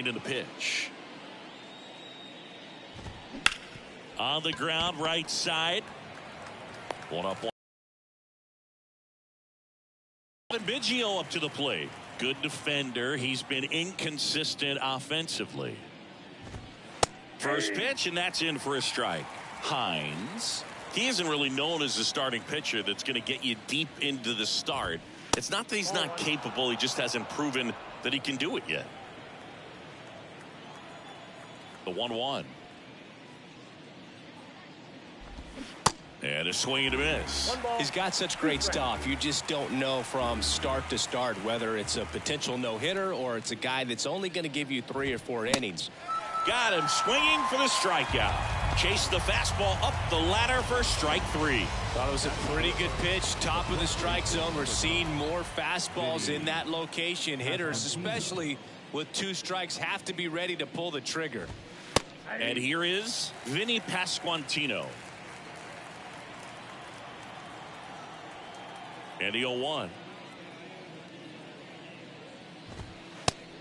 into the pitch. On the ground, right side. One up, one. Biggio up to the plate. Good defender. He's been inconsistent offensively. First pitch, and that's in for a strike. Hines. He isn't really known as a starting pitcher that's going to get you deep into the start. It's not that he's not capable. He just hasn't proven that he can do it yet. The 1-1. And a swing and a miss. He's got such great stuff. You just don't know from start to start whether it's a potential no-hitter or it's a guy that's only going to give you 3 or 4 innings. Got him swinging for the strikeout. Chased the fastball up the ladder for strike 3. Thought it was a pretty good pitch. Top of the strike zone. We're seeing more fastballs in that location. Hitters, especially with 2 strikes, have to be ready to pull the trigger. And here is Vinny Pasquantino. And the 0-1.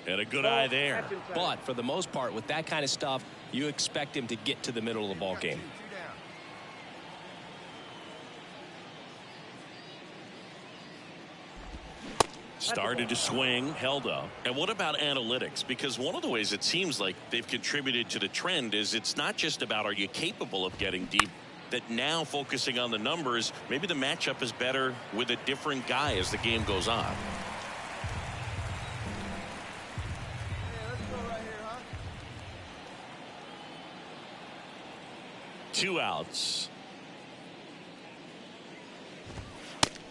And a good eye there. But for the most part, with that kind of stuff, you expect him to get to the middle of the ball game. Started to swing, held up. And what about analytics? Because one of the ways it seems like they've contributed to the trend is it's not just about are you capable of getting deep, that now focusing on the numbers, maybe the matchup is better with a different guy as the game goes on. Two outs.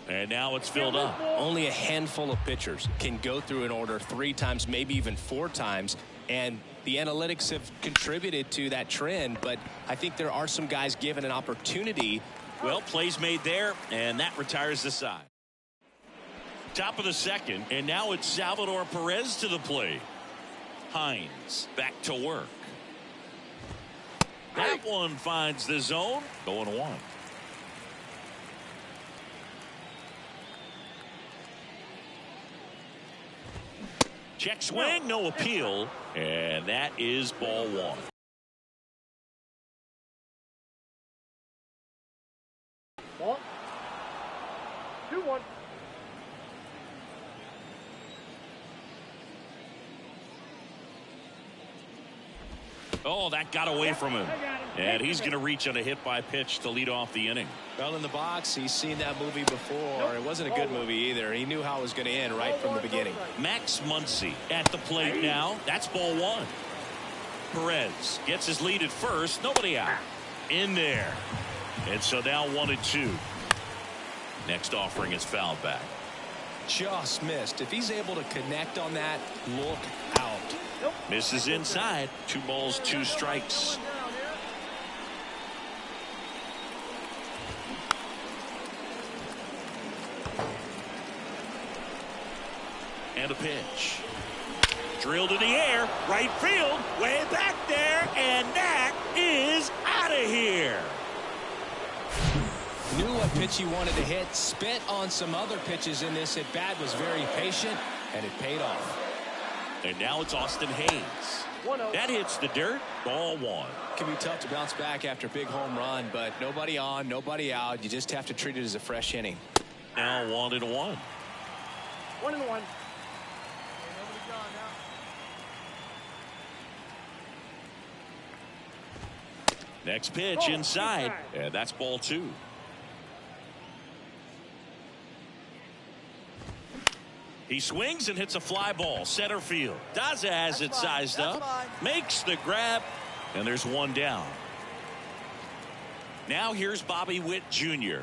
And now it's filled up. Only a handful of pitchers can go through an order 3 times, maybe even 4 times. And the analytics have contributed to that trend. But I think there are some guys given an opportunity. Well, plays made there, and that retires the side. Top of the second, and now it's Salvador Perez to the plate. Hines back to work. That one finds the zone. 0-1. Check swing, no appeal, and that is ball 1. Ball. 2-1. Oh, that got away from him. And he's going to reach on a hit by pitch to lead off the inning. Well, in the box, he's seen that movie before. It wasn't a good movie either. He knew how it was going to end right from the beginning. Max Muncy at the plate now. That's ball 1. Perez gets his lead at first. Nobody out. In there. And so now 1-2. Next offering is fouled back. Just missed. If he's able to connect on that, look out. Misses inside. 2 balls, 2 strikes. And a pitch. Drilled in the air. Right field. Way back there. And that is out of here. Knew what pitch he wanted to hit. Spit on some other pitches in this at bat. Was very patient. And it paid off. And now it's Austin Hayes. That hits the dirt. Ball 1. It can be tough to bounce back after a big home run, but nobody on, nobody out. You just have to treat it as a fresh inning. Now 1-1. 1-1. Next pitch inside. And that's ball 2. He swings and hits a fly ball center field. Daza has it sized up, makes the grab, and there's 1 down. Now here's Bobby Witt Jr.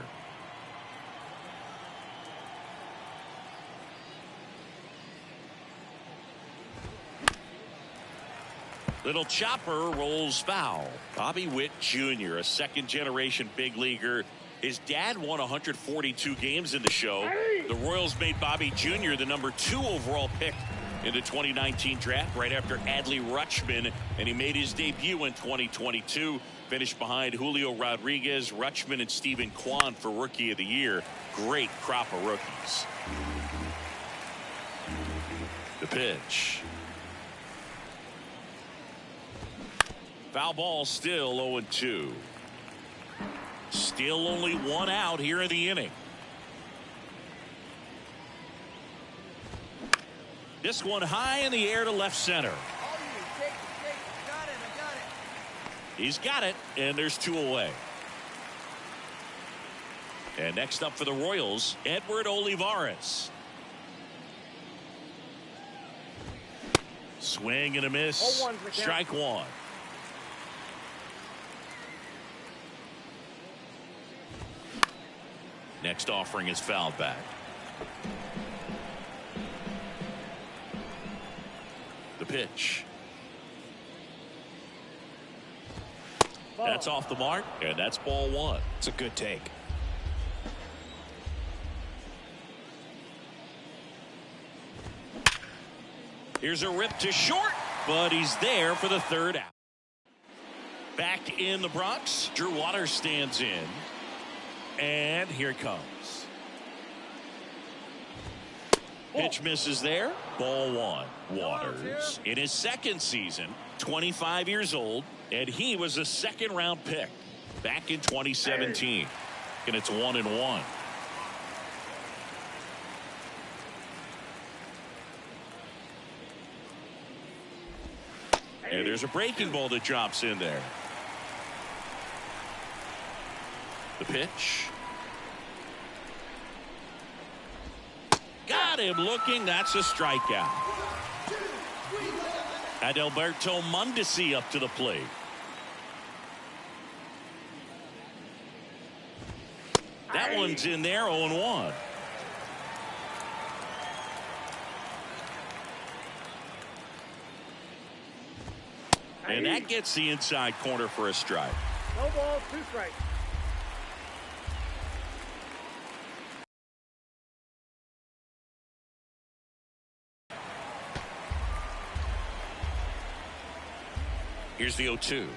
Little chopper rolls foul. Bobby Witt Jr., a second-generation big leaguer. His dad won 142 games in the show. The Royals made Bobby Jr. the number 2 overall pick in the 2019 draft right after Adley Rutschman, and he made his debut in 2022. Finished behind Julio Rodriguez, Rutschman, and Stephen Kwan for Rookie of the Year. Great crop of rookies. The pitch. Foul ball, still 0-2. Still only one out here in the inning. This one high in the air to left center. He's got it, and there's two away. And next up for the Royals, Edward Olivares. Swing and a miss. Strike one. Next offering is fouled back. The pitch. That's off the mark, and that's ball one. It's a good take. Here's a rip to short, but he's there for the third out. Back in the Bronx, Drew Waters stands in, and here it comes. Pitch misses there. Ball one. Waters in his second season, 25 years old, and he was a second-round pick back in 2017. And it's 1-1. And there's a breaking ball that drops in there. The pitch. Got him looking. That's a strikeout. Adalberto Mondesi up to the plate. That one's in there, 0-1. And that gets the inside corner for a strike. No balls, 2 strikes. Here's the 0-2.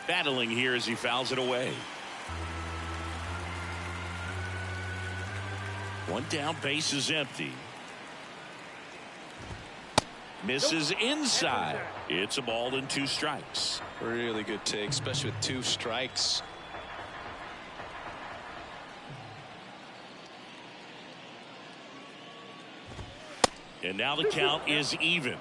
Battling here as he fouls it away. One down, base is empty. Misses inside. It's a ball and 2 strikes. Really good take, especially with 2 strikes. And now the count is even.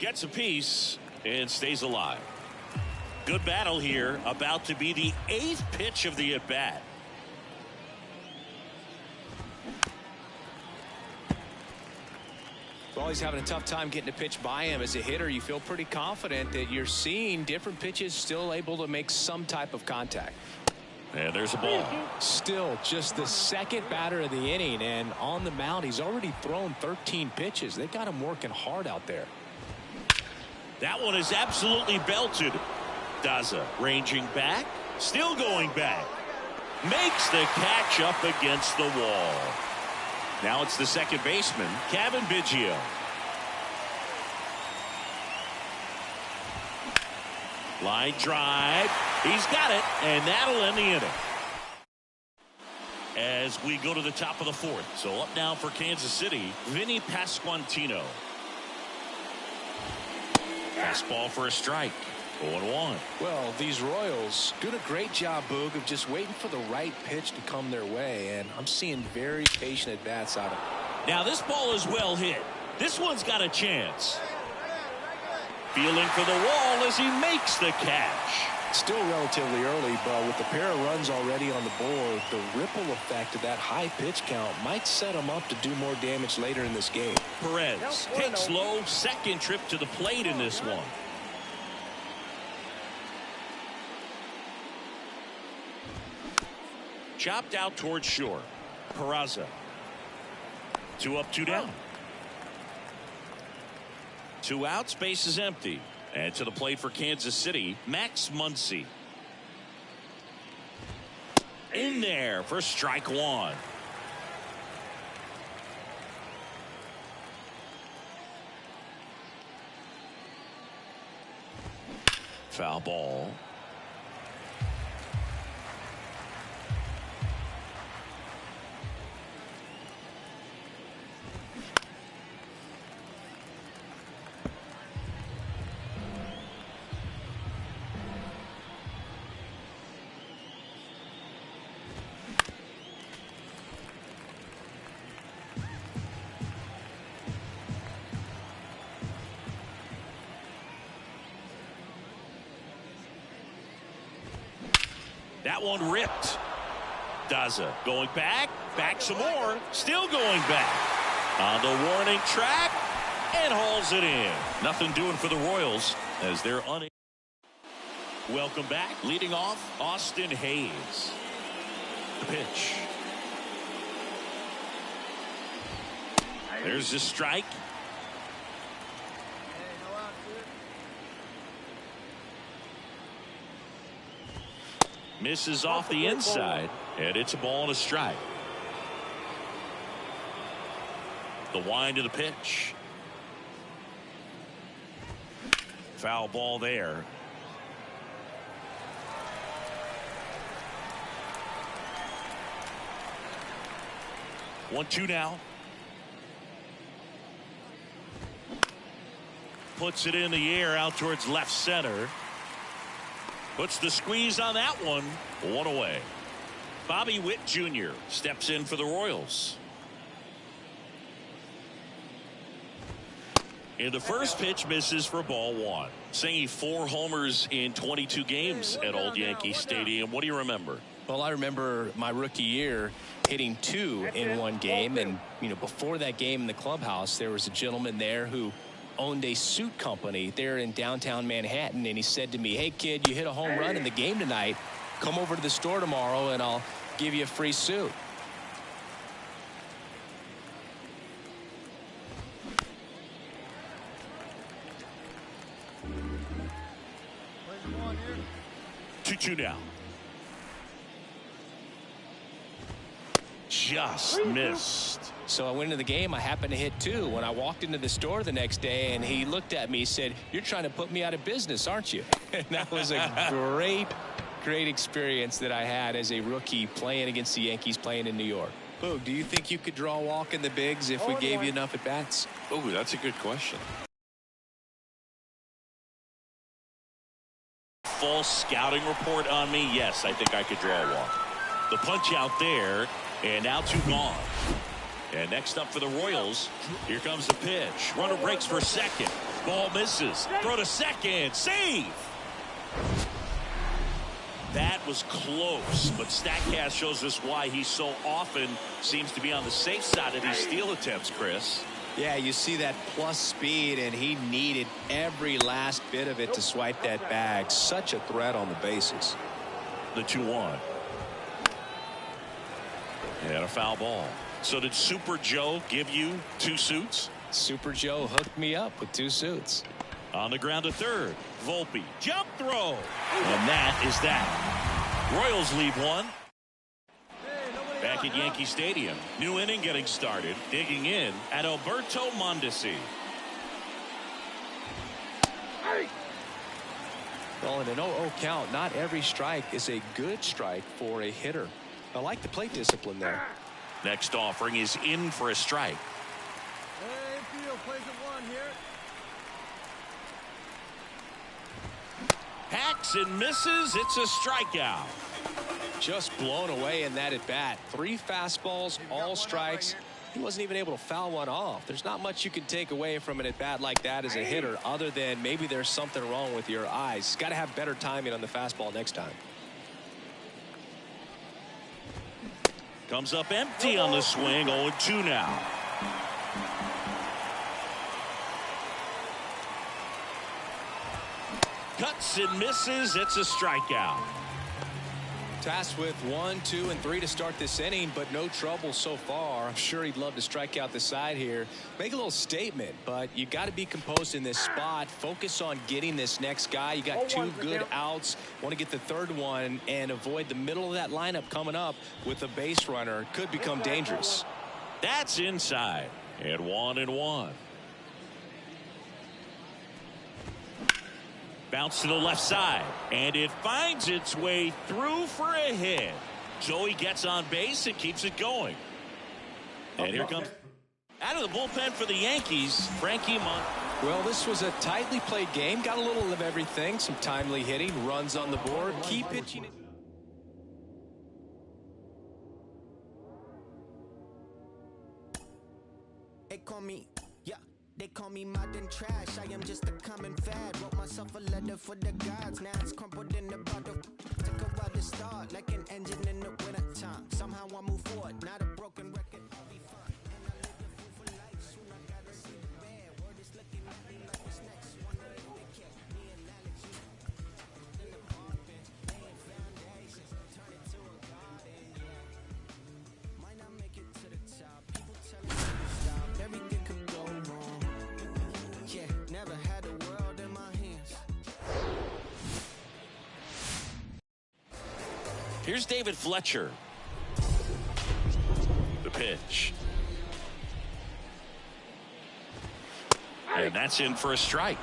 Gets a piece and stays alive. Good battle here. About to be the 8th pitch of the at-bat. Well, he's having a tough time getting a pitch by him. As a hitter, you feel pretty confident that you're seeing different pitches still able to make some type of contact. And there's a ball. Still just the second batter of the inning, and on the mound he's already thrown 13 pitches. They got him working hard out there. That one is absolutely belted. Daza ranging back, still going back, makes the catch up against the wall. Now it's the second baseman, Kevin Biggio. Line drive, he's got it, and that'll end the inning. As we go to the top of the 4th, so up now for Kansas City, Vinny Pasquantino. Fastball for a strike. 0-1. Well, these Royals doing a great job, Boog, of just waiting for the right pitch to come their way, and I'm seeing very patient at bats out of them. Now this ball is well hit. This one's got a chance. Feeling for the wall as he makes the catch. Still relatively early, but with the pair of runs already on the board, the ripple effect of that high pitch count might set him up to do more damage later in this game. Perez takes low, second trip to the plate in this one. Chopped out towards short. Peraza. 2 up, 2 down. 2 outs, base is empty. And to the plate for Kansas City, Max Muncy. In there for strike 1. foul ball. That one ripped. Daza going back some more, still going back on the warning track and hauls it in. Nothing doing for the Royals as they're unable. Welcome back. Leading off, Austin Hayes. The pitch. There's the strike. Misses off the inside, and it's a ball and a strike. The wind of the pitch. Foul ball there. One, two now. Puts it in the air out towards left center. Puts the squeeze on that one. One away. Bobby Witt Jr. steps in for the Royals. In the first pitch, misses for ball one. Singing 4 homers in 22 games at Old Yankee Stadium. What do you remember? Well, I remember my rookie year hitting 2 in one game. And, before that game in the clubhouse, there was a gentleman there who owned a suit company there in downtown Manhattan, and he said to me, "Hey kid, you hit a home run in the game tonight. Come over to the store tomorrow and I'll give you a free suit." Two now. Just missed. So I went into the game. I happened to hit 2 when I walked into the store the next day, and he looked at me and said, "You're trying to put me out of business, aren't you?" And that was a great experience that I had as a rookie playing against the Yankees, playing in New York. Boog, do you think you could draw a walk in the bigs if we gave you enough at bats? Oh, that's a good question. False scouting report on me. Yes, I think I could draw a walk. The punch out there, and now 2 gone. And next up for the Royals, here comes the pitch. Runner breaks for second. Ball misses. Throw to second. Save! That was close, but StatCast shows us why he so often seems to be on the safe side of these steal attempts, Chris. Yeah, you see that plus speed, and he needed every last bit of it to swipe that bag. Such a threat on the bases. The 2-1. And a foul ball. So did Super Joe give you 2 suits? Super Joe hooked me up with 2 suits. On the ground to third. Volpe. Jump throw. And that is that. Royals lead 1. Back at Yankee Stadium. New inning getting started. Digging in at Alberto Mondesi. Well, in an 0-0 count, not every strike is a good strike for a hitter. I like the plate discipline there. Next offering is in for a strike. Hacks and misses. It's a strikeout. Just blown away in that at bat. 3 fastballs, all strikes. He wasn't even able to foul one off. There's not much you can take away from an at bat like that as a hitter, other than maybe there's something wrong with your eyes. Got to have better timing on the fastball next time. Comes up empty on the swing. 0-2 now. Cuts and misses. It's a strikeout. Tasked with 1, 2, and 3 to start this inning, but no trouble so far. I'm sure he'd love to strike out the side here. Make a little statement, but you got to be composed in this spot. Focus on getting this next guy. You got 2 good outs. Want to get the 3rd one and avoid the middle of that lineup coming up with a base runner. Could become dangerous. That's inside. And 1-1. Bounce to the left side, and it finds its way through for a hit. So he gets on base and keeps it going. And here comes out of the bullpen for the Yankees, Frankie Montas. Well, this was a tightly played game. Got a little of everything. Some timely hitting, runs on the board. Key pitching. They call me modern trash. I am just a common fad. Wrote myself a letter for the gods. Now it's crumpled in the bottle. Took a while to start, like an engine in the winter time. Somehow I move forward, not a broken record. I'll be fine. And I live the fool for life. Soon I gotta see the bad. Word is looking at me like it's next. Wonder if they catch me analogy. In the park bench, laying foundations. Turn it to a garden, yeah. Might not make it to the top. People tell me to stop. Everything could go wrong. Yeah, never had the world in my hands. Here's David Fletcher. The pitch. And that's in for a strike.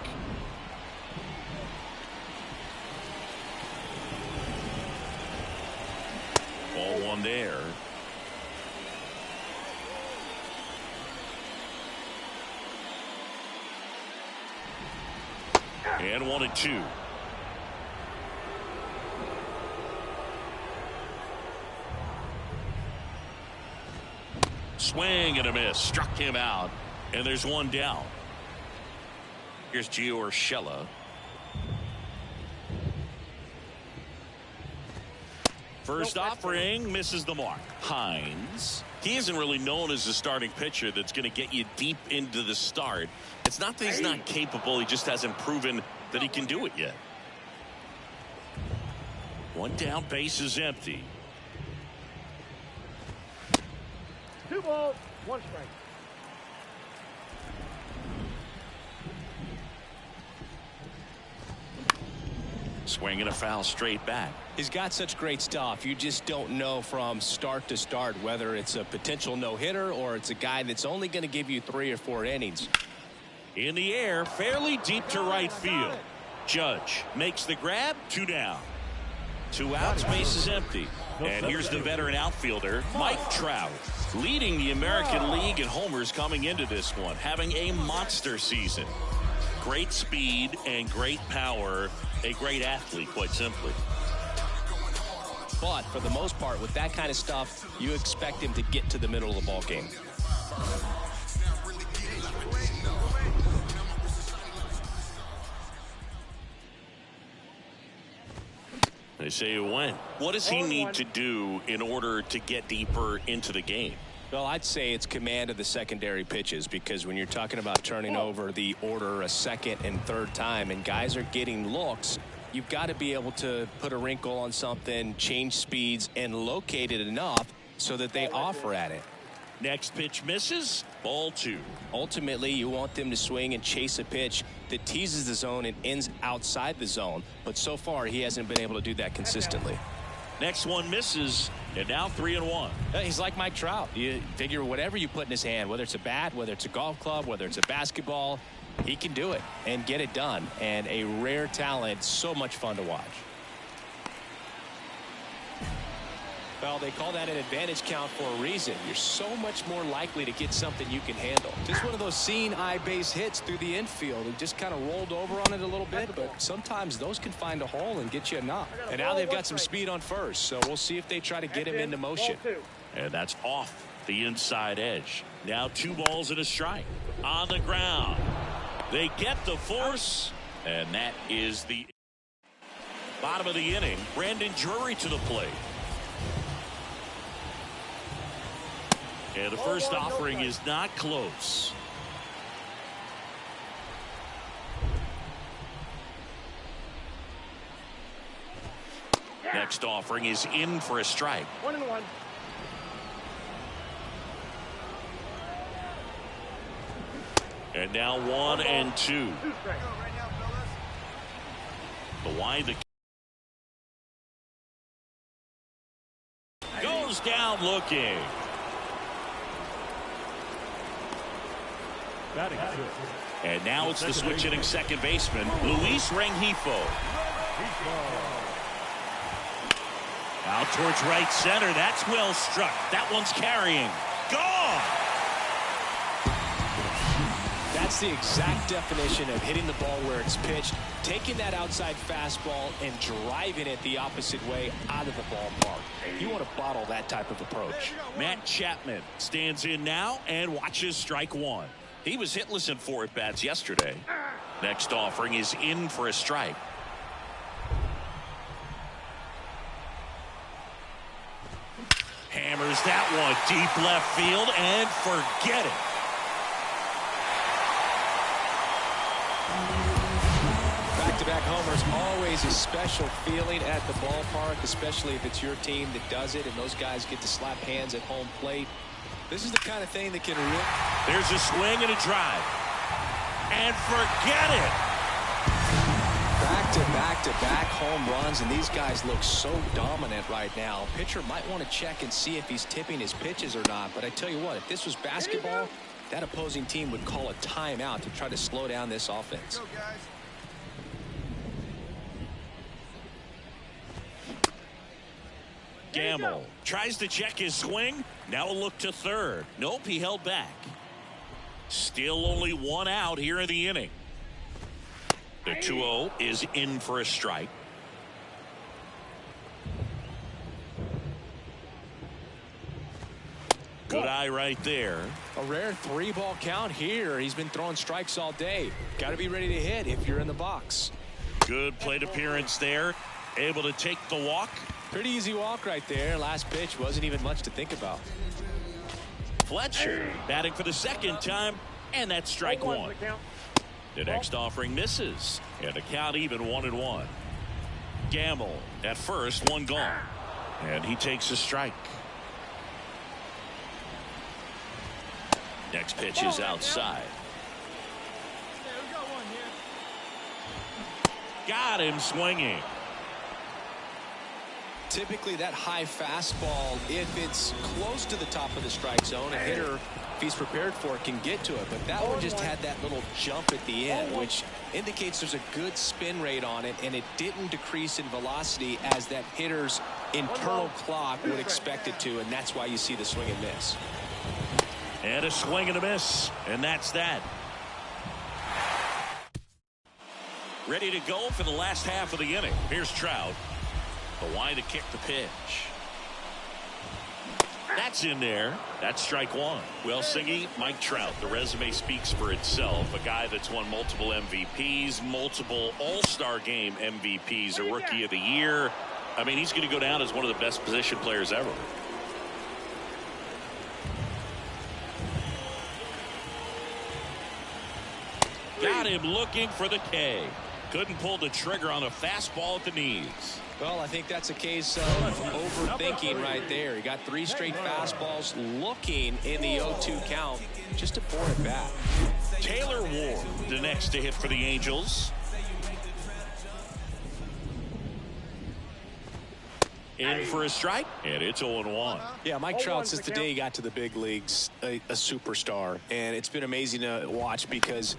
Ball one there. And 1-2. Swing and a miss. Struck him out. And there's one down. Here's Gio Urshela. First offering misses the mark. Hines. He isn't really known as a starting pitcher that's going to get you deep into the start. It's not that he's not capable. He just hasn't proven that he can do it yet. One down, base is empty. 2 balls, 1 strike. Swinging a foul straight back. He's got such great stuff. You just don't know from start to start whether it's a potential no-hitter or it's a guy that's only going to give you 3 or 4 innings. In the air, fairly deep to right field. Judge makes the grab, 2 down. 2 outs, base is empty. And here's the veteran outfielder, Mike Trout, leading the American League in homers coming into this one, having a monster season. Great speed and great power. A great athlete, quite simply. But for the most part, with that kind of stuff, you expect him to get to the middle of the ball game. They say when. What does he need to do in order to get deeper into the game? Well, I'd say it's command of the secondary pitches, because when you're talking about turning over the order a second and third time and guys are getting looks, you've got to be able to put a wrinkle on something, change speeds, and locate it enough so that they offer at it. Next pitch misses. Ball 2. Ultimately, you want them to swing and chase a pitch that teases the zone and ends outside the zone. But so far, he hasn't been able to do that consistently. Next one misses, and now 3-1. He's like Mike Trout. You figure whatever you put in his hand, whether it's a bat, whether it's a golf club, whether it's a basketball, he can do it and get it done. And a rare talent, so much fun to watch. Well, they call that an advantage count for a reason. You're so much more likely to get something you can handle. Just one of those seeing eye base hits through the infield. He just kind of rolled over on it a little bit, but sometimes those can find a hole and get you a knock. And now they've got some speed on first, so we'll see if they try to get him into motion. And that's off the inside edge. Now 2 balls and a strike. On the ground. They get the force, and that is the bottom of the inning. Brandon Drury to the plate. And the first offering is not close. Next offering is in for a strike. 1-1. And now 1-2. The wide goes down looking. And now it's the switch hitting second baseman, Luis Rengifo. Out towards right center. That's well struck. That one's carrying. Gone! That's the exact definition of hitting the ball where it's pitched, taking that outside fastball and driving it the opposite way out of the ballpark. You want to bottle that type of approach. Matt Chapman stands in now and watches strike one. He was hitless in 4 at-bats yesterday. Next offering is in for a strike. Hammers that one deep left field and forget it. Back-to-back homers, always a special feeling at the ballpark, especially if it's your team that does it and those guys get to slap hands at home plate. This is the kind of thing that can really... There's a swing and a drive. And forget it. Back-to-back home runs, and these guys look so dominant right now. Pitcher might want to check and see if he's tipping his pitches or not, but I tell you what, if this was basketball, that opposing team would call a timeout to try to slow down this offense. Gamble tries to check his swing. Now a look to third. Nope, he held back. Still only 1 out here in the inning. The 2-0 is in for a strike. Good eye right there. A rare 3-ball count here. He's been throwing strikes all day. Got to be ready to hit if you're in the box. Good plate appearance there. Able to take the walk. Pretty easy walk right there. Last pitch wasn't even much to think about. Fletcher batting for the second time, and that's strike one. The next offering misses, and the count even 1-1. Gamble at first, one gone, and he takes a strike. Next pitch is outside. Got him swinging. Typically that high fastball, if it's close to the top of the strike zone, a hitter, if he's prepared for it, can get to it. But that one just had that little jump at the end, which indicates there's a good spin rate on it, and it didn't decrease in velocity as that hitter's internal clock would expect it to, and that's why you see the swing and miss. And a swing and a miss, and that's that. Ready to go for the last half of the inning. Here's Trout. The line to kick the pitch. That's in there. That's strike one. Well, Singy, Mike Trout, the resume speaks for itself. A guy that's won multiple MVPs, multiple All-Star Game MVPs, a Rookie of the Year. I mean, he's going to go down as one of the best position players ever. Got him looking for the K. Couldn't pull the trigger on a fastball at the knees. Well, I think that's a case of overthinking right there. He got 3 straight fastballs looking in the 0-2 count. Just a poor at bat. Taylor Ward, the next to hit for the Angels. In for a strike, and it's 0-1. Yeah, Mike Trout, since the day he got to the big leagues, a superstar. And it's been amazing to watch because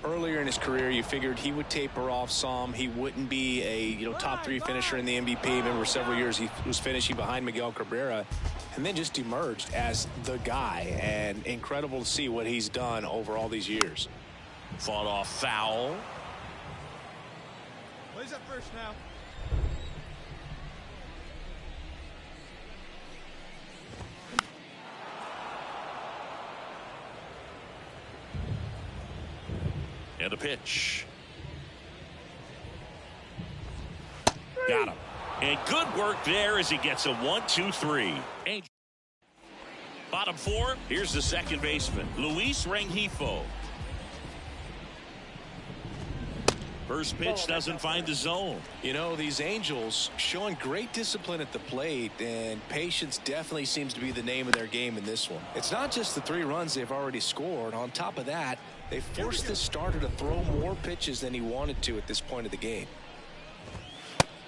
earlier in his career, you figured he would taper off some. He wouldn't be a top 3 finisher in the MVP. Remember, several years he was finishing behind Miguel Cabrera, and then just emerged as the guy. And incredible to see what he's done over all these years. Fought off foul. Who's up first now? And a pitch. Got him. And good work there as he gets a 1-2-3. Bottom 4, here's the second baseman, Luis Rengifo. First pitch doesn't find the zone. You know, these Angels showing great discipline at the plate, and patience definitely seems to be the name of their game in this one. It's not just the 3 runs they've already scored. On top of that, they forced this starter to throw more pitches than he wanted to at this point of the game.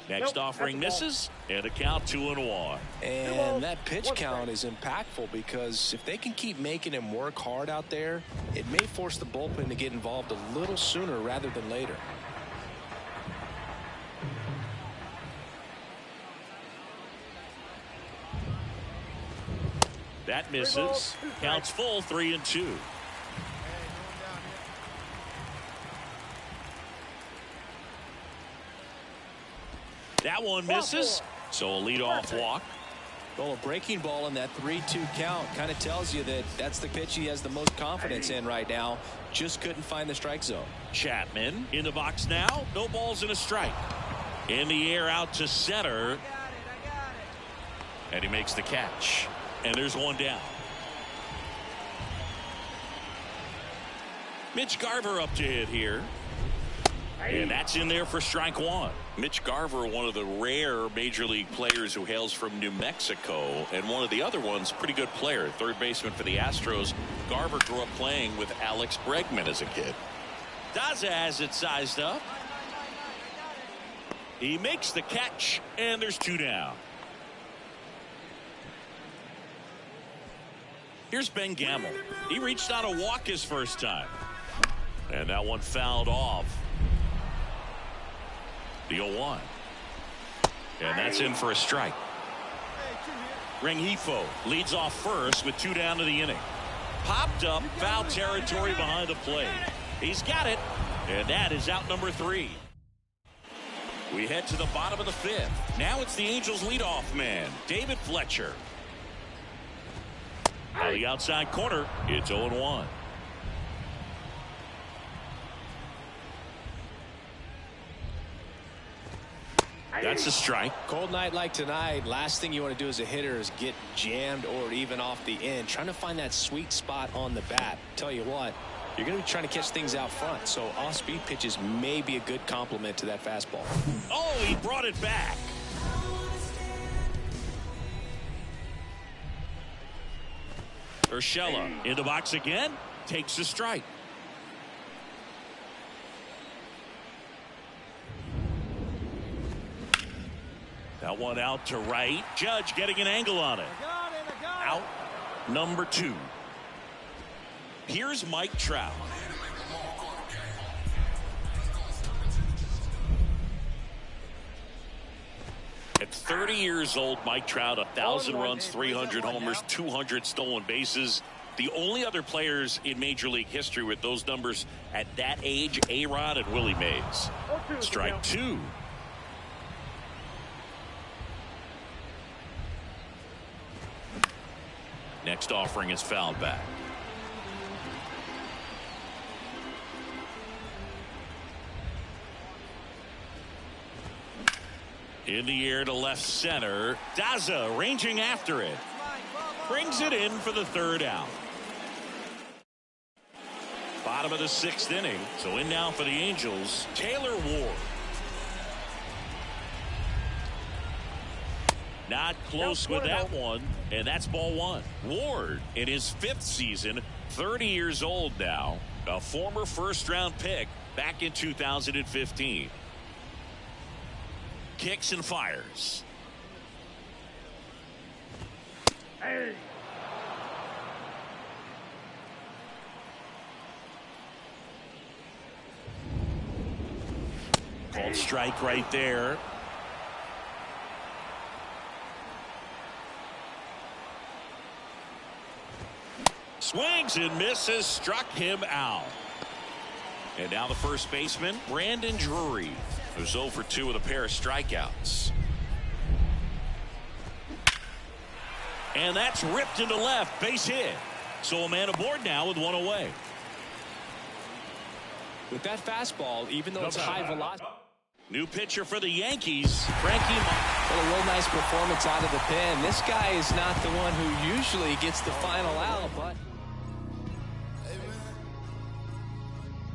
Next offering misses, and a count 2-1. And that pitch count is impactful because if they can keep making him work hard out there, it may force the bullpen to get involved a little sooner rather than later. That misses. Counts full, 3-2. That one misses, so a leadoff walk. Well, a breaking ball in that 3-2 count kind of tells you that that's the pitch he has the most confidence in right now. Just couldn't find the strike zone. Chapman in the box now. No balls and a strike. In the air out to center. And he makes the catch. And there's one down. Mitch Garver up to hit here. And that's in there for strike one. Mitch Garver, one of the rare major league players who hails from New Mexico, and one of the other ones, pretty good player, third baseman for the Astros. Garver grew up playing with Alex Bregman as a kid. Daza has it sized up. He makes the catch, and there's two down. Here's Ben Gamble. He reached on a walk his first time. And that one fouled off. The 0-1. And that's in for a strike. Rengifo leads off first with two down to the inning. Popped up, foul territory behind the plate. He's got it. And that is out number 3. We head to the bottom of the 5th. Now it's the Angels leadoff man, David Fletcher. On the outside corner, it's 0-1. That's a strike. Cold night like tonight, last thing you want to do as a hitter is get jammed or even off the end. Trying to find that sweet spot on the bat. Tell you what, you're going to be trying to catch things out front, so off-speed pitches may be a good complement to that fastball. Oh, he brought it back. Kershaw in the box again, takes a strike. That one out to right. Judge getting an angle on it. Out number 2. Here's Mike Trout. At 30 years old, Mike Trout, 1,000 runs, 300 homers, 200 stolen bases. The only other players in Major League history with those numbers at that age, A-Rod and Willie Mays. Strike 2. Next offering is fouled back. In the air to left center. Daza ranging after it. Brings it in for the 3rd out. Bottom of the 6th inning. So in now for the Angels, Taylor Ward. Not close with that one, and that's ball 1. Ward, in his 5th season, 30 years old now, a former first-round pick back in 2015. Kicks and fires. Hey. Called strike right there. Swings and misses, struck him out. And now the first baseman, Brandon Drury, who's 0 for 2 with a pair of strikeouts. And that's ripped into left, base hit. So a man aboard now with one away. With that fastball, even though it's high velocity. New pitcher for the Yankees, Frankie. Well, a real nice performance out of the pen. This guy is not the one who usually gets the final out, but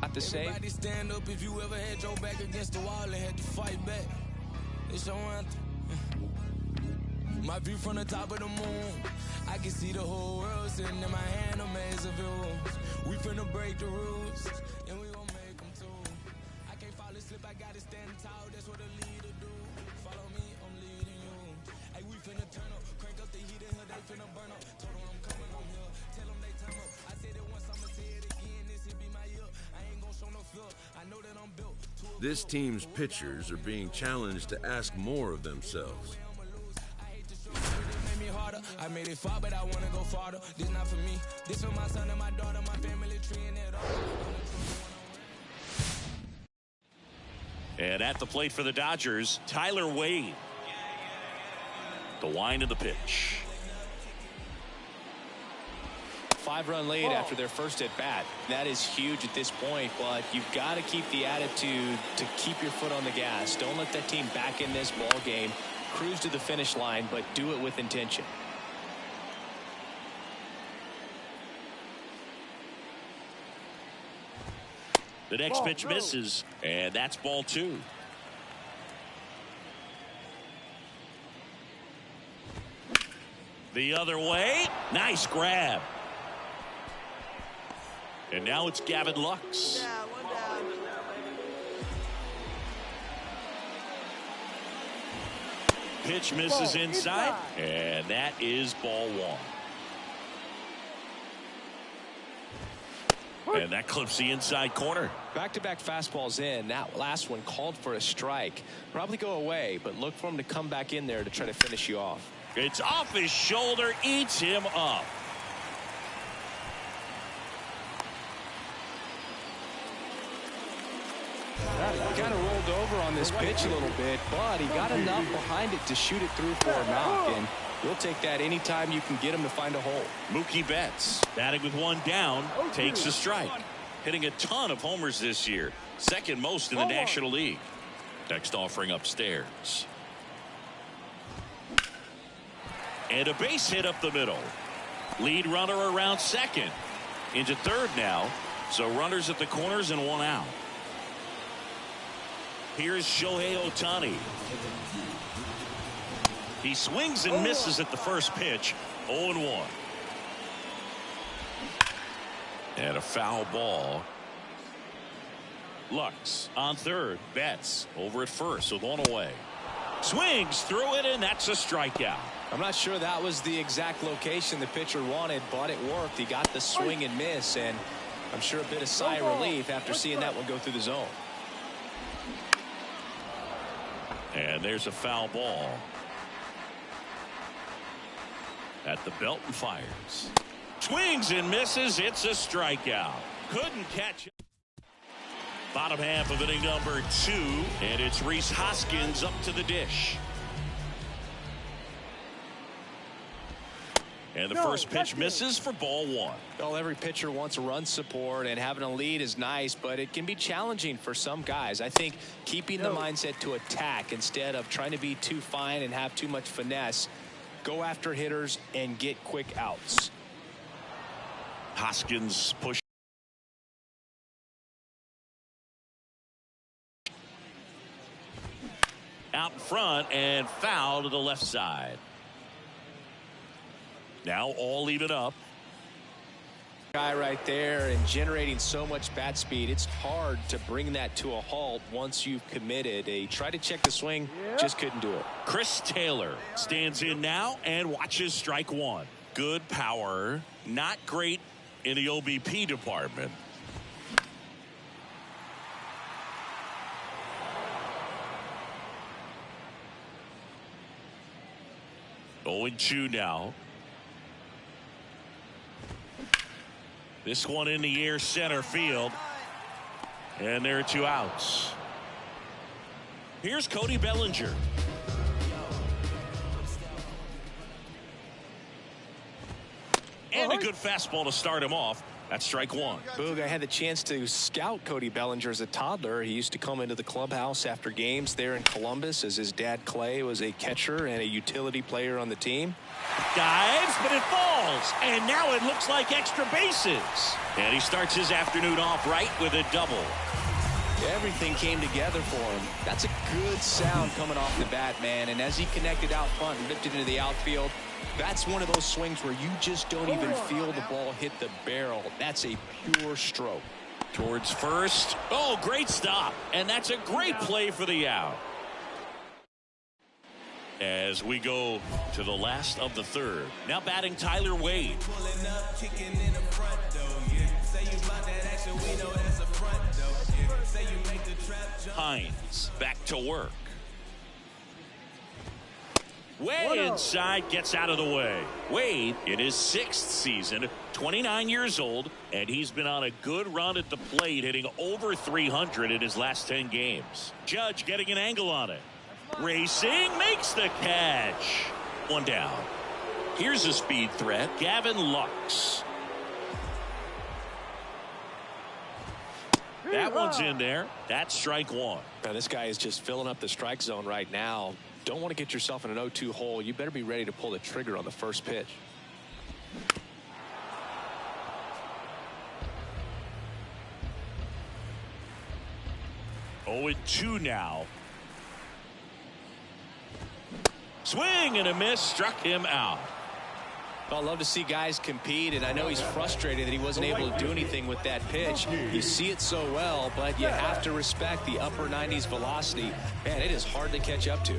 not the same. Everybody stand up if you ever had your back against the wall and had to fight back. It's your anthem. My view from the top of the moon, I can see the whole world sitting in my hand, a maze of views. We finna break the rules, and we gon' make them too. I can't fall asleep. gotta stand tall, that's what a leader do. Follow me, I'm leading you. Hey, we finna turn up, crank up the heater here, they finna burn up. Told them I'm coming, I'm here. Tell them they turn up. I said it once, I'ma say it again. This here be my year. I ain't gon' show no fear. I know that I'm built. This team's pitchers are being challenged to ask more of themselves. I made it far, but I wanna go farther. This not for me. This for my son and my daughter, my family tree and it all. And at the plate for the Dodgers, Tyler Wade. The wind of the pitch. 5-run lead after their first at bat. That is huge at this point, but you've got to keep the attitude to keep your foot on the gas. Don't let that team back in this ball game. Cruise to the finish line, but do it with intention. The next pitch misses, and that's ball 2. The other way. Nice grab. And now it's Gavin Lux. Pitch misses inside, and that is ball 1. And that clips the inside corner. Back-to-back fastballs in. That last one called for a strike. Probably go away, but look for him to come back in there to try to finish you off. It's off his shoulder, eats him up. Kind of rolled over on this pitch a little bit, but he got enough behind it to shoot it through for a knock, and we'll take that anytime you can get him to find a hole. Mookie Betts, batting with 1 down, takes a strike. Hitting a ton of homers this year, second most in the National League. Next offering upstairs. And a base hit up the middle. Lead runner around second. Into third now, so runners at the corners and 1 out. Here's Shohei Ohtani. He swings and misses at the first pitch. 0-1. And a foul ball. Lux on third. Betts over at first with 1 away. Swings through it, and that's a strikeout. I'm not sure that was the exact location the pitcher wanted, but it worked. He got the swing and miss, and I'm sure a bit of sigh of relief after seeing that one go through the zone. And there's a foul ball. At the belt and fires. Swings and misses. It's a strikeout. Couldn't catch it. Bottom half of inning number 2. And it's Rhys Hoskins up to the dish. And the first pitch misses for ball 1. Well, every pitcher wants run support, and having a lead is nice, but it can be challenging for some guys. I think keeping the mindset to attack instead of trying to be too fine and have too much finesse. Go after hitters and get quick outs. Hoskins push. Out in front and foul to the left side. Now all even up. Guy right there and generating so much bat speed. It's hard to bring that to a halt once you've committed. He tried to check the swing, just couldn't do it. Chris Taylor stands in now and watches strike 1. Good power, not great in the OBP department. Oh, 0-2 now. This one in the air center field. And there are 2 outs. Here's Cody Bellinger. And a good fastball to start him off. That's strike 1. Boog, I had the chance to scout Cody Bellinger as a toddler. He used to come into the clubhouse after games there in Columbus, as his dad Clay was a catcher and a utility player on the team. Dives, but it falls. And now it looks like extra bases. And he starts his afternoon off right with a double. Everything came together for him. That's a good sound coming off the bat, man. And as he connected out front and ripped it into the outfield, that's one of those swings where you just don't even feel the ball hit the barrel. That's a pure stroke. Towards first. Oh, great stop. And that's a great play for the out. As we go to the last of the third. Now batting Tyler Wade. Hines back to work. Way inside, gets out of the way. Wade in his 6th season, 29 years old, and he's been on a good run at the plate, hitting over 300 in his last 10 games. Judge getting an angle on it. Racing, makes the catch. One down. Here's a speed threat, Gavin Lux. That one's in there. That's strike one. Now this guy is just filling up the strike zone right now. Don't want to get yourself in an 0-2 hole. You better be ready to pull the trigger on the first pitch. Oh, 2 now. Swing and a miss, struck him out. Well, I love to see guys compete, and I know he's frustrated that he wasn't able to do anything with that pitch. You see it so well, but you have to respect the upper 90s velocity. Man, it is hard to catch up to.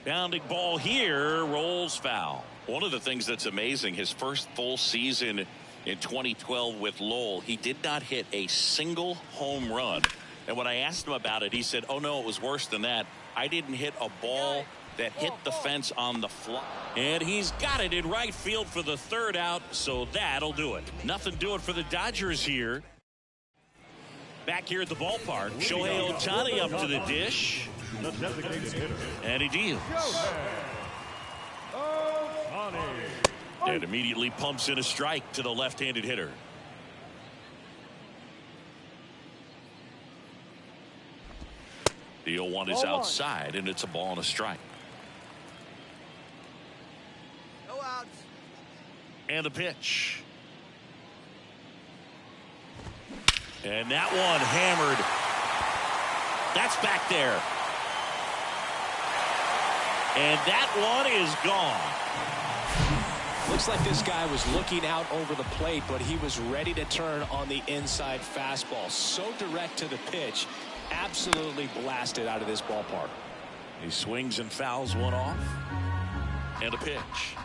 Bounding ball here, rolls foul. One of the things that's amazing, his first full season in 2012 with Lowell, he did not hit a single home run. And when I asked him about it, he said, oh no, it was worse than that. I didn't hit a ball that hit the fence on the fly. And he's got it in right field for the third out, so that'll do it. Nothing doing for the Dodgers here. Back here at the ballpark, Shohei Ohtani up to the dish. And he deals. And immediately pumps in a strike to the left-handed hitter. The 0-1 is outside, and it's a ball and a strike. No outs. And the pitch. And that one hammered. That's back there. And that one is gone. Looks like this guy was looking out over the plate, but he was ready to turn on the inside fastball. So direct to the pitch. Absolutely blasted out of this ballpark. He swings and fouls one off. And a pitch.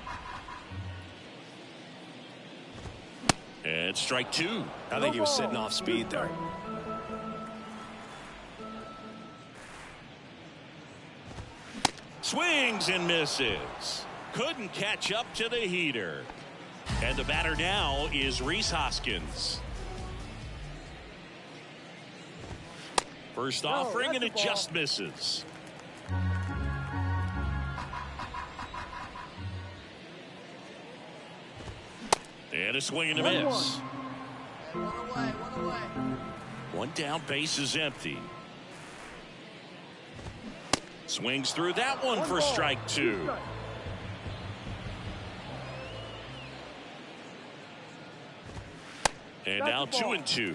And strike 2. I think he was sitting off speed there. Swings and misses. Couldn't catch up to the heater. And the batter now is Rhys Hoskins. First offering, and it just misses. And a swing and a miss. One away. One down, base is empty. Swings through that one for strike 2. And now 2-2.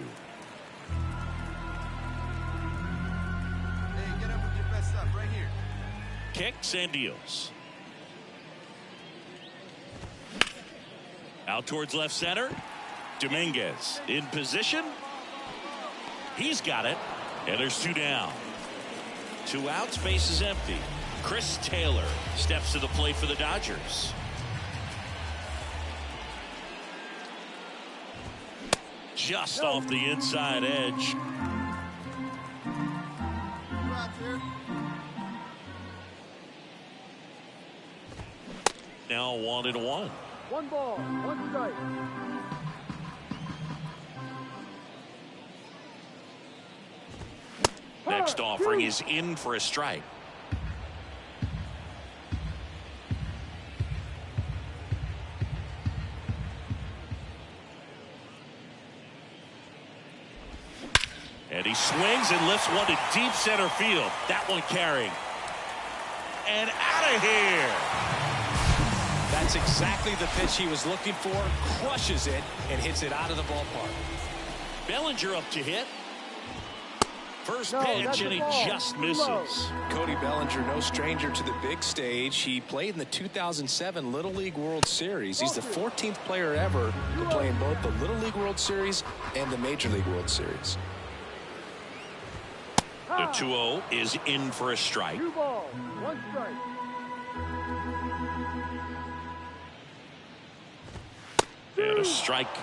Kicks and deals. Out towards left center. Dominguez in position. He's got it. And there's 2 down. 2 outs, base is empty. Chris Taylor steps to the plate for the Dodgers. Just off the inside edge. Now 1-1. 1 ball, 1 strike. Next offering is in for a strike. And he swings and lifts one to deep center field. That one carrying. And out of here. That's exactly the pitch he was looking for. Crushes it and hits it out of the ballpark. Bellinger up to hit. First No, pitch, that's and a he ball. just Too low. misses. Cody Bellinger, no stranger to the big stage. He played in the 2007 Little League World Series. He's the 14th player ever to play in both the Little League World Series and the Major League World Series. The 2-0 is in for a strike. 2 balls, 1 strike. And a strike.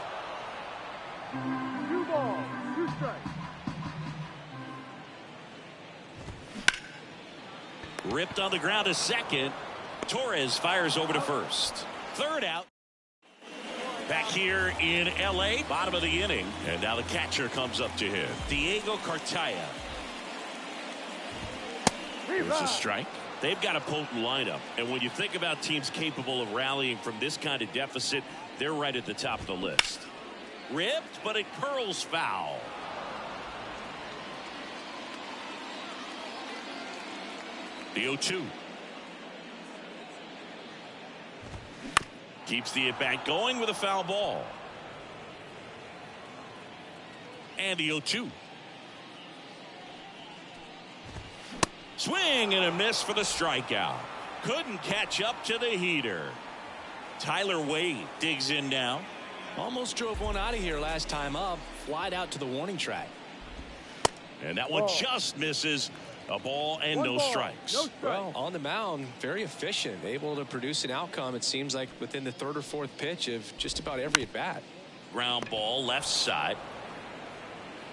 2 balls, 2 strikes. Ripped on the ground to second. Torres fires over to first. Third out. Back here in L.A., bottom of the inning. And now the catcher comes up to him. Diego Cartaya. Here's a strike. They've got a potent lineup. And when you think about teams capable of rallying from this kind of deficit, they're right at the top of the list. Ripped, but it curls foul. The 0-2. Keeps the at-bat going with a foul ball. And the 0-2. Swing and a miss for the strikeout. Couldn't catch up to the heater. Tyler Wade digs in now. Almost drove one out of here last time up. Flied out to the warning track. And that one just misses. A ball and no strikes. Well, on the mound, very efficient, able to produce an outcome, it seems like, within the third or fourth pitch of just about every at bat. Ground ball left side.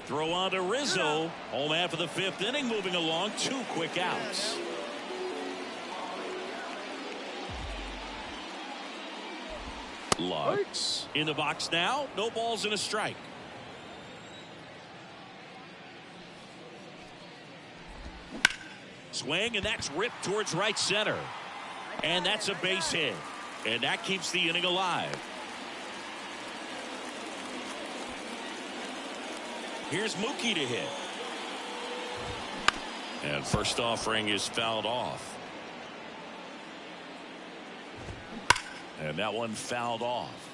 Throw on to Rizzo. Home after the 5th inning, moving along. 2 quick outs. Lux in the box now. No balls and a strike. Swing, and that's ripped towards right center. And that's a base hit. And that keeps the inning alive. Here's Mookie to hit. And first offering is fouled off. And that one fouled off.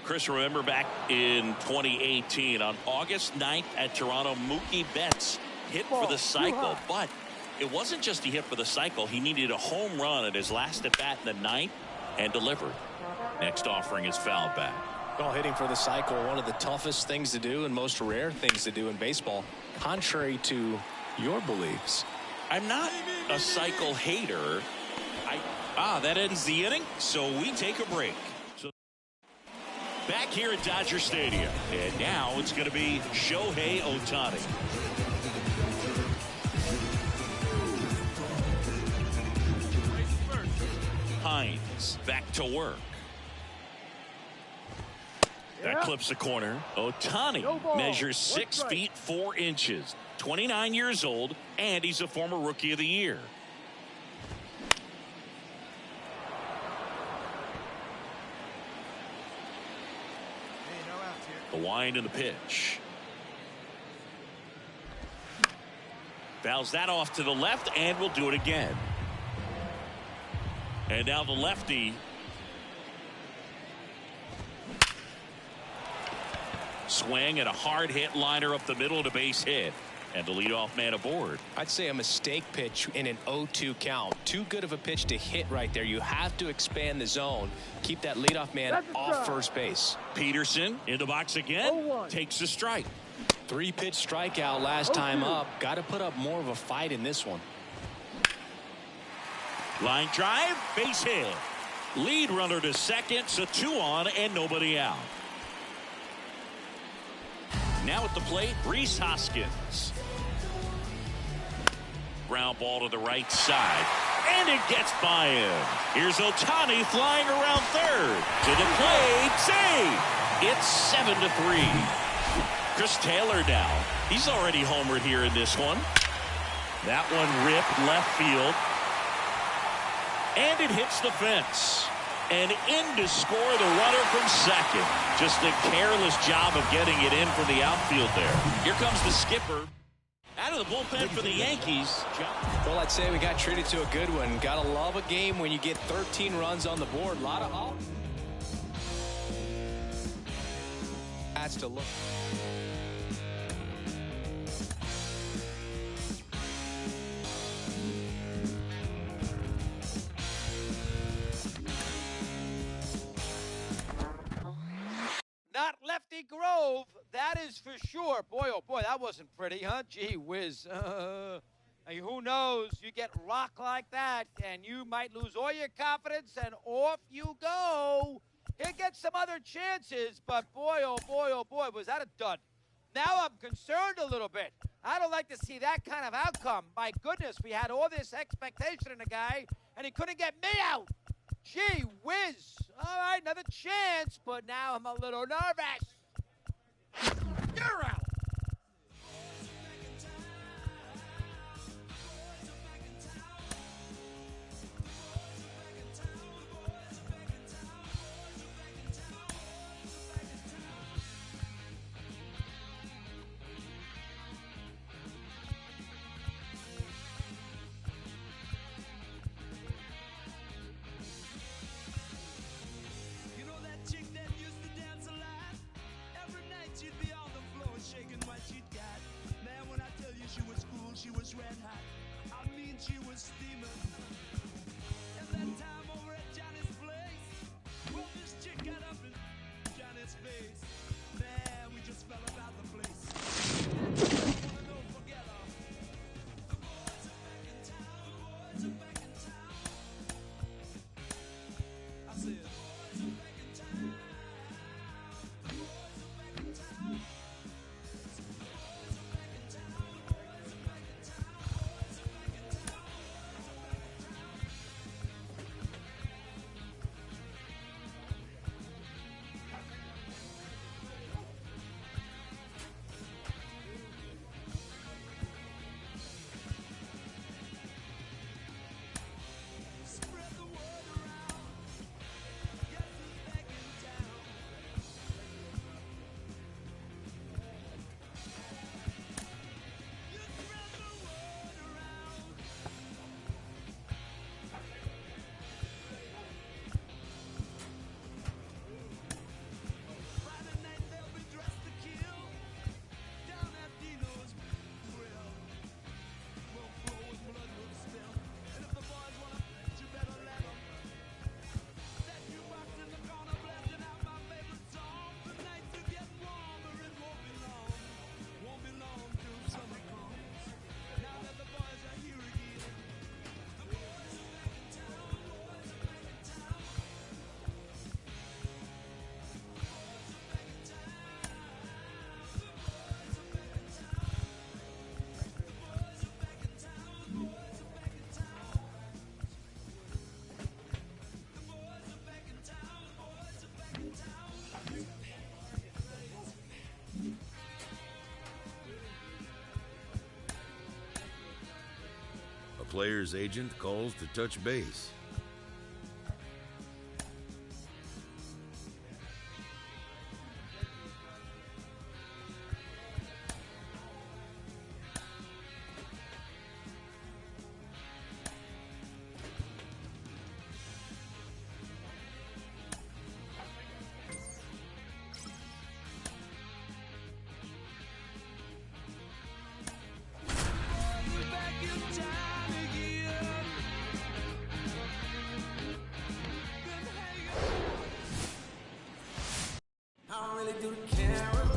Chris, remember back in 2018 on August 9th at Toronto, Mookie Betts hit for the cycle, but it wasn't just he hit for the cycle. He needed a home run at his last at bat in the 9th and delivered. Next offering is fouled back. Well, hitting for the cycle, one of the toughest things to do and most rare things to do in baseball, contrary to your beliefs. I'm not a cycle hater. That ends the inning, so we take a break. So back here at Dodger Stadium, and now it's going to be Shohei Ohtani. Hines back to work. That clips the corner. Ohtani measures 6 feet 4 inches, 29 years old, and he's a former Rookie of the Year. The wind and the pitch. Fouls that off to the left, and we'll do it again. And now the lefty. Swing and a hard hit liner up the middle to base hit. And the leadoff man aboard. I'd say a mistake pitch in an 0-2 count. Too good of a pitch to hit right there. You have to expand the zone. Keep that leadoff man off first base. Peterson in the box again. Takes a strike. 3-pitch strikeout last time up. Got to put up more of a fight in this one. Line drive, base hit. Lead runner to second, so 2 on and nobody out. Now at the plate, Rhys Hoskins. Ground ball to the right side, and it gets by him. Here's Ohtani flying around third. To the plate, save. It's 7-3. Chris Taylor now. He's already homered here in this one. That one ripped left field. And it hits the fence. And in to score the runner from second. Just a careless job of getting it in from the outfield there. Here comes the skipper. Out of the bullpen for the Yankees. Well, I'd say we got treated to a good one. Gotta love a game when you get 13 runs on the board. A lot of that's to look. for sure. Boy, oh boy, that wasn't pretty, huh? Gee whiz. Hey, who knows? You get rocked like that, and you might lose all your confidence, and off you go. He'll get some other chances, but boy, oh boy, was that a dud. Now I'm concerned a little bit. I don't like to see that kind of outcome. My goodness, we had all this expectation in the guy, and he couldn't get me out. Gee whiz. All right, another chance, but now I'm a little nervous. You're out. She was red hot. I mean, she was steaming. And that time over at Johnny's place, well, this chick got up in Johnny's face. Man, we just fell about the place. Wanna know, forget her. The boys are back in town. The boys are back in town. I said, the boys are back in town. The boys are back in town. A player's agent calls to touch base.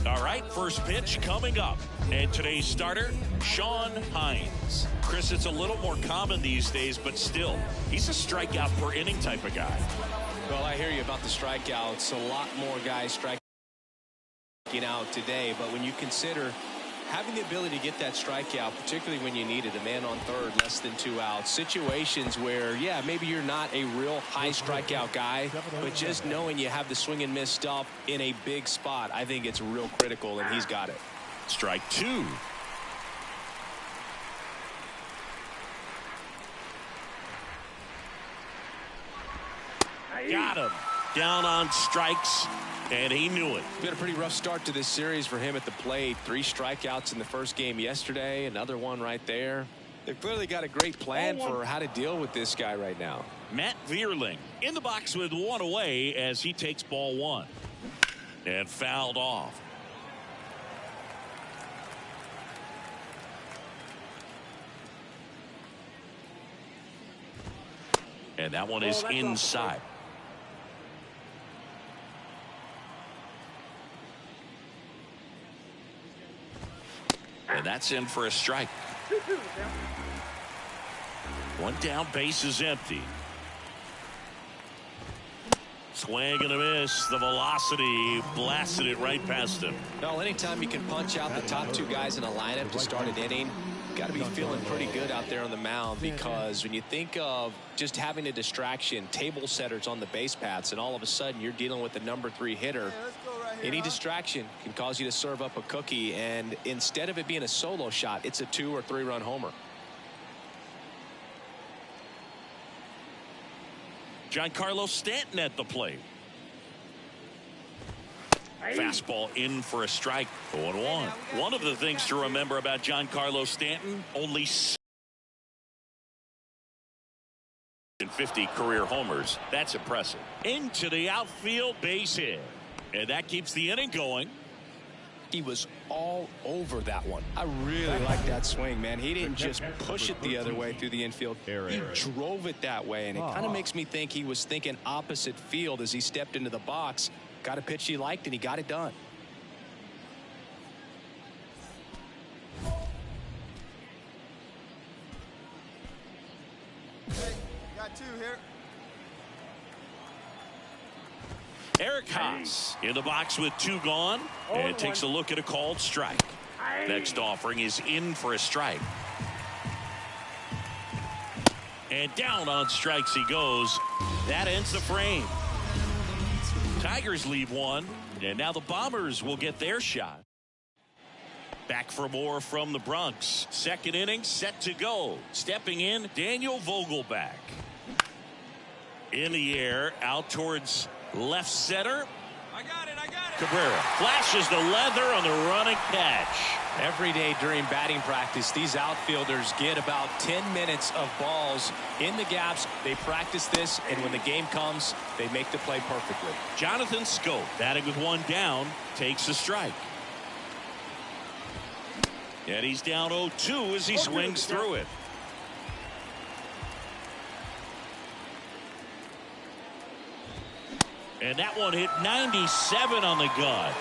All right, first pitch coming up. And today's starter, Sean Hines. Chris, it's a little more common these days, but still, he's a strikeout per inning type of guy. Well, I hear you about the strikeouts. A lot more guys striking out today, but when you consider having the ability to get that strikeout, particularly when you need it, a man on third, less than 2 outs, situations where, yeah, maybe you're not a real high strikeout guy, but just knowing you have the swing and miss stuff in a big spot, I think it's real critical, and he's got it. Strike two. Got him. Down on strikes, and he knew it. Been a pretty rough start to this series for him at the plate. 3 strikeouts in the first game yesterday, another one right there. They've clearly got a great plan for how to deal with this guy right now. Matt Vierling in the box with 1 away as he takes ball 1. And fouled off. And that one is inside. And that's in for a strike. One down, base is empty. Swing and a miss. The velocity blasted it right past him. Well, anytime you can punch out the top two guys in a lineup to start an inning, got to be feeling pretty good out there on the mound, because when you think of just having a distraction, table setters on the base paths, and all of a sudden you're dealing with the number 3 hitter, any distraction can cause you to serve up a cookie, and instead of it being a solo shot, it's a 2 or 3 run homer. Giancarlo Stanton at the plate. Fastball in for a strike. 0-1. One of the things to remember about Giancarlo Stanton, only 50 career homers. That's impressive. Into the outfield, base hit. And that keeps the inning going. He was all over that one. I really like that swing, man. He didn't just push it the other way through the infield. He drove it that way, and it kind of makes me think he was thinking opposite field as he stepped into the box. Got a pitch he liked, and he got it done. Hey, got 2 here. Eric Haas in the box with 2 gone, and takes a look at a called strike. Next offering is in for a strike. And down on strikes he goes. That ends the frame. Tigers leave 1, and now the Bombers will get their shot. Back for more from the Bronx. Second inning set to go. Stepping in, Daniel Vogelback. In the air, out towards left center. I got it. Cabrera flashes the leather on the running catch. Every day during batting practice, these outfielders get about 10 minutes of balls in the gaps. They practice this, and when the game comes, they make the play perfectly. Jonathan Scope, batting with 1 down, takes a strike. And he's down 0-2 as he swings through it. And that one hit 97 on the gut.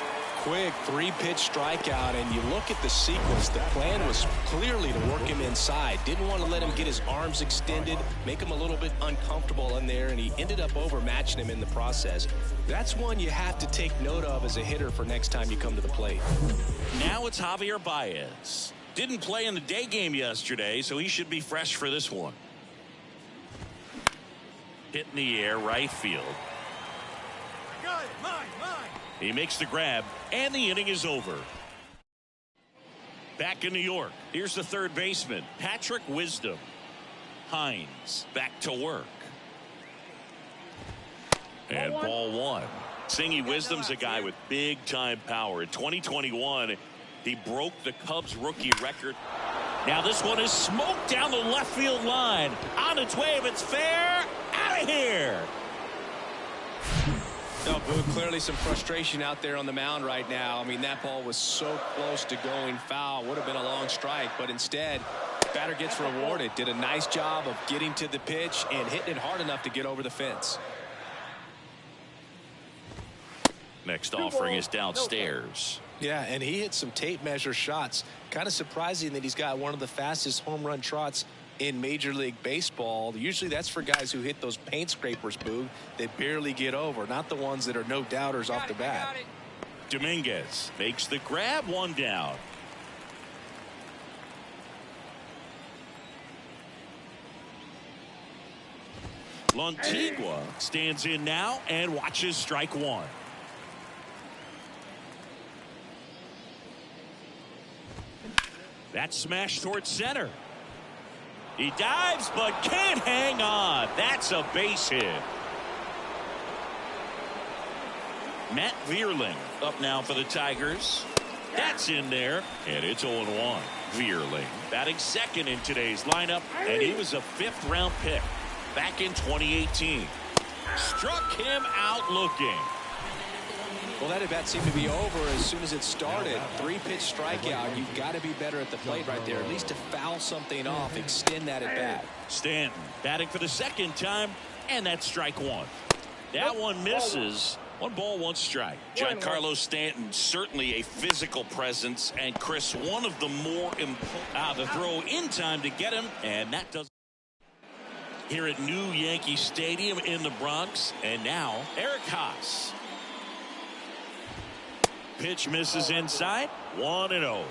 Quick 3-pitch strikeout, and you look at the sequence. The plan was clearly to work him inside. Didn't want to let him get his arms extended, make him a little bit uncomfortable in there, and he ended up overmatching him in the process. That's one you have to take note of as a hitter for next time you come to the plate. Now it's Javier Baez. Didn't play in the day game yesterday, so he should be fresh for this one. Hit in the air, right field. Got it. Mine. He makes the grab, and the inning is over. Back in New York, here's the third baseman, Patrick Wisdom. Hines back to work. And ball 1. Singy Wisdom's a guy with big-time power. In 2021, he broke the Cubs rookie record. Now this one is smoked down the left field line. On its way, if it's fair, out of here. No, Boo, clearly some frustration out there on the mound right now. I mean, that ball was so close to going foul. Would have been a long strike, but instead, batter gets rewarded. Did a nice job of getting to the pitch and hitting it hard enough to get over the fence. Next offering is downstairs. Yeah, and he hit some tape measure shots. Kind of surprising that he's got one of the fastest home run trots in Major League Baseball. Usually that's for guys who hit those paint scrapers, Boo, that barely get over, not the ones that are no doubters off the bat. Dominguez makes the grab, 1 down. Lantigua stands in now and watches strike 1. That smash towards center. He dives but can't hang on. That's a base hit. Matt Vierling up now for the Tigers. That's in there, and it's 0-1. Vierling batting second in today's lineup, and he was a 5th-round pick back in 2018. Struck him out looking. Well, that at-bat seemed to be over as soon as it started. 3-pitch strikeout. You've got to be better at the plate right there, at least to foul something off, extend that at-bat. Stanton batting for the 2nd time, and that's strike 1. That one misses, 1 ball, 1 strike. Giancarlo Stanton, certainly a physical presence, and Chris, one of the more important. The throw in time to get him, and that does. Here at New Yankee Stadium in the Bronx, and now Eric Haas. Pitch misses inside, 1-0.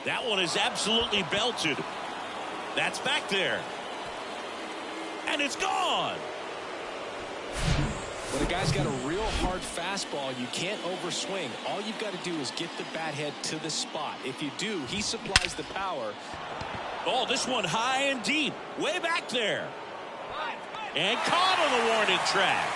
That one is absolutely belted. That's back there. And it's gone. When a guy's got a real hard fastball, you can't overswing. All you've got to do is get the bat head to the spot. If you do, he supplies the power. Oh, this one high and deep. Way back there. And caught on the warning track.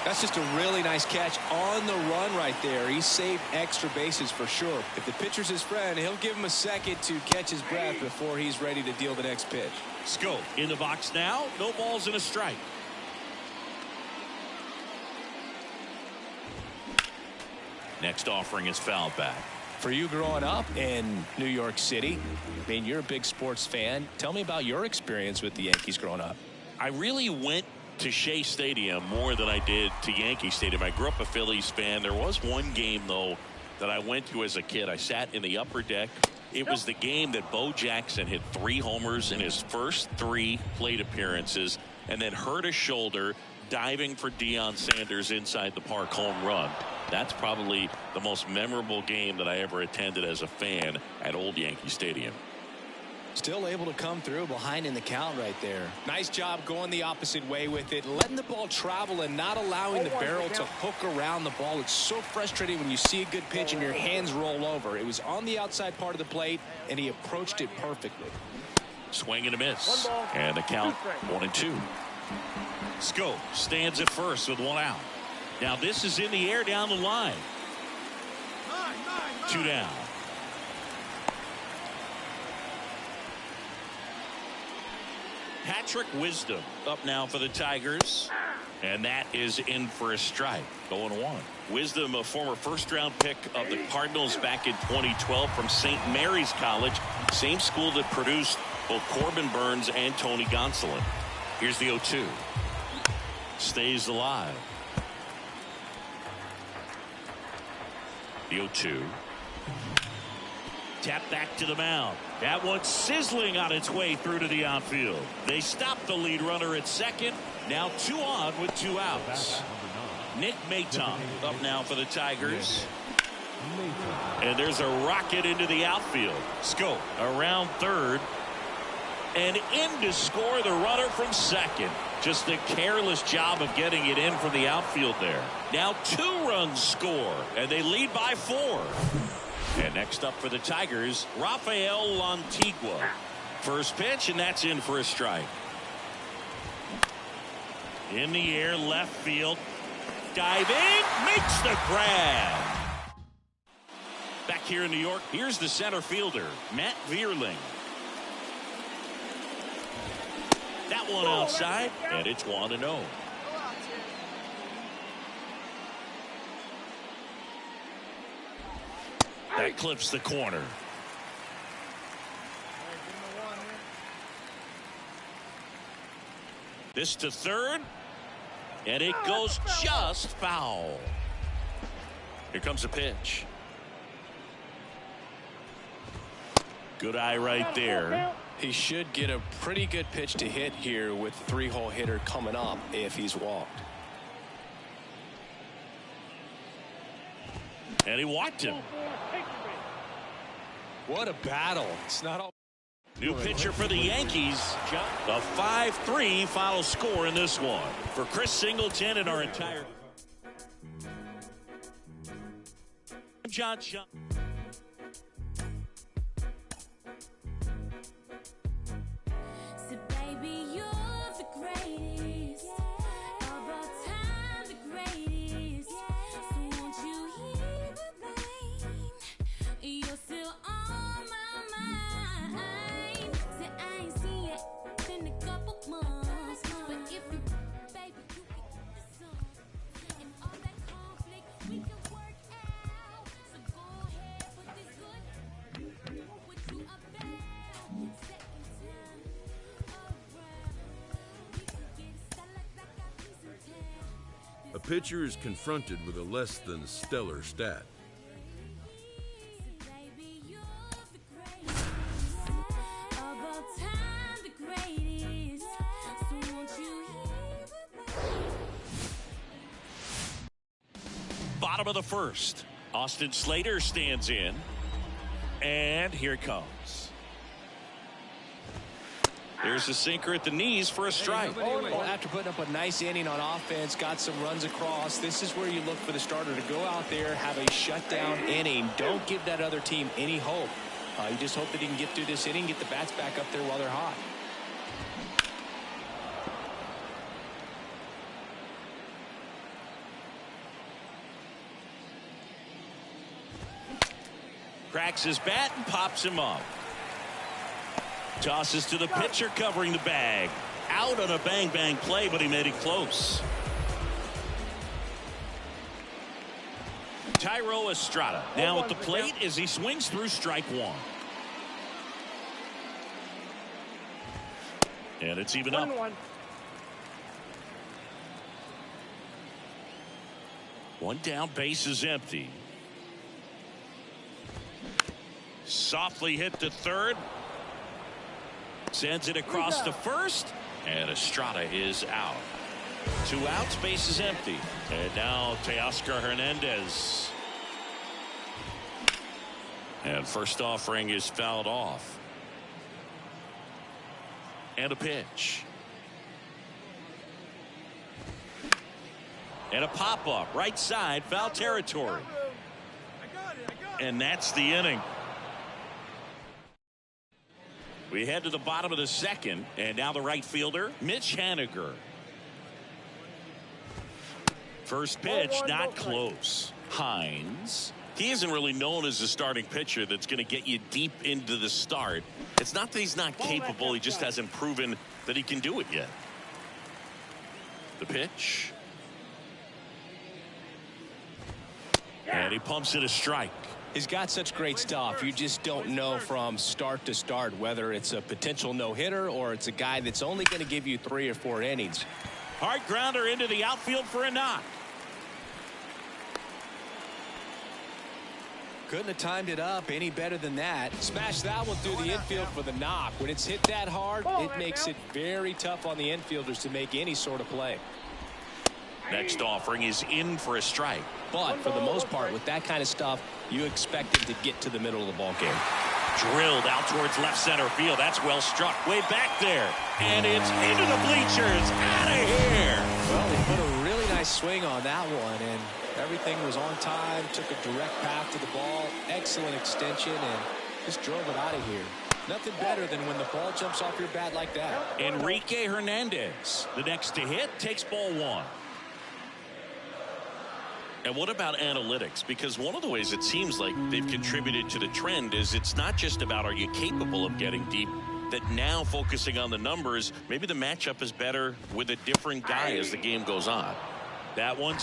That's just a really nice catch on the run right there. He saved extra bases for sure. If the pitcher's his friend, he'll give him a second to catch his breath before he's ready to deal the next pitch. Scope in the box now. No balls and a strike. Next offering is fouled back. For you growing up in New York City, I mean, you're a big sports fan. Tell me about your experience with the Yankees growing up. I really went to Shea Stadium more than I did to Yankee Stadium. I grew up a Phillies fan. There was one game, though, that I went to as a kid. I sat in the upper deck. It was the game that Bo Jackson hit 3 homers in his first 3 plate appearances and then hurt his shoulder diving for Deion Sanders inside the park home run. That's probably the most memorable game that I ever attended as a fan at Old Yankee Stadium. Still able to come through behind in the count right there. Nice job going the opposite way with it, letting the ball travel and not allowing the barrel to hook around the ball. It's so frustrating when you see a good pitch and your hands roll over. It was on the outside part of the plate, and he approached it perfectly. Swing and a miss. And the count 1-2. Scope stands at first with 1 out. Now this is in the air down the line. 2 down. Patrick Wisdom up now for the Tigers. And that is in for a strike. 0-1. Wisdom, a former first-round pick of the Cardinals back in 2012 from St. Mary's College. Same school that produced both Corbin Burns and Tony Gonsolin. Here's the 0-2. Stays alive. The 0-2. Tap back to the mound. That one's sizzling on its way through to the outfield. They stop the lead runner at second. Now 2 on with 2 outs. Nick Maton up now for the Tigers. And there's a rocket into the outfield. Scope around third. And in to score the runner from second. Just a careless job of getting it in from the outfield there. Now 2 runs score, and they lead by 4. And next up for the Tigers, Rafael Lantigua. First pitch, and that's in for a strike. In the air, left field. Diving, makes the grab. Back here in New York, here's the center fielder, Matt Vierling. That one outside, and it's 1-0. That clips the corner. This to third, and it goes just foul. Here comes a pitch. Good eye right there. He should get a pretty good pitch to hit here with the 3-hole hitter coming up if he's walked. And he walked him. What a battle. It's not all. New pitcher for the Yankees. A 5-3 final score in this one. For Chris Singleton and our entire. John. pitcher is confronted with a less than stellar stat. Bottom of the first. Austin Slater stands in. And here it comes. There's a sinker at the knees for a strike. Well, after putting up a nice inning on offense, got some runs across, this is where you look for the starter to go out there, have a shutdown inning. Don't give that other team any hope. You just hope that he can get through this inning, get the bats back up there while they're hot. Cracks his bat and pops him up. Tosses to the pitcher covering the bag. Out on a bang-bang play, but he made it close. Thairo Estrada now at the plate as he swings through strike one. And it's even up. One down, base is empty. Softly hit to third. Sends it across to first. And Estrada is out. 2 outs, base is empty. And now Teoscar Hernandez. And first offering is fouled off. And a pitch. And a pop-up, right side, foul territory. And that's the inning. We head to the bottom of the second, and now the right fielder, Mitch Haniger. First pitch, not close. Hines. He isn't really known as a starting pitcher that's going to get you deep into the start. It's not that he's not capable, he just hasn't proven that he can do it yet. The pitch. And he pumps it a strike. He's got such great stuff. You just don't know from start to start whether it's a potential no-hitter or it's a guy that's only going to give you 3 or 4 innings. Hard grounder into the outfield for a knock. Couldn't have timed it up any better than that. Smash that one through the infield for the knock. When it's hit that hard, it makes it very tough on the infielders to make any sort of play. Next offering is in for a strike. But for the most part, with that kind of stuff, you expect him to get to the middle of the ball game. Drilled out towards left center field. That's well struck. Way back there. And it's into the bleachers. Out of here. Well, he put a really nice swing on that one, and everything was on time. Took a direct path to the ball. Excellent extension, and just drove it out of here. Nothing better than when the ball jumps off your bat like that. Enrique Hernandez, the next to hit, takes ball 1. And what about analytics? Because one of the ways it seems like they've contributed to the trend is it's not just about are you capable of getting deep, that now focusing on the numbers, maybe the matchup is better with a different guy as the game goes on. That one